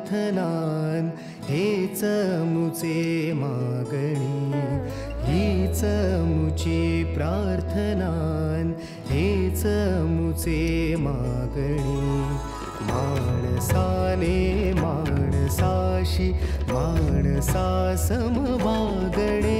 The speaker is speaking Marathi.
प्रार्थनान हेच मुचे मागणी, हीच मुची प्रार्थनान हेच मुचे मागणी. माणसाने माणसाशी माणसा समवागणे.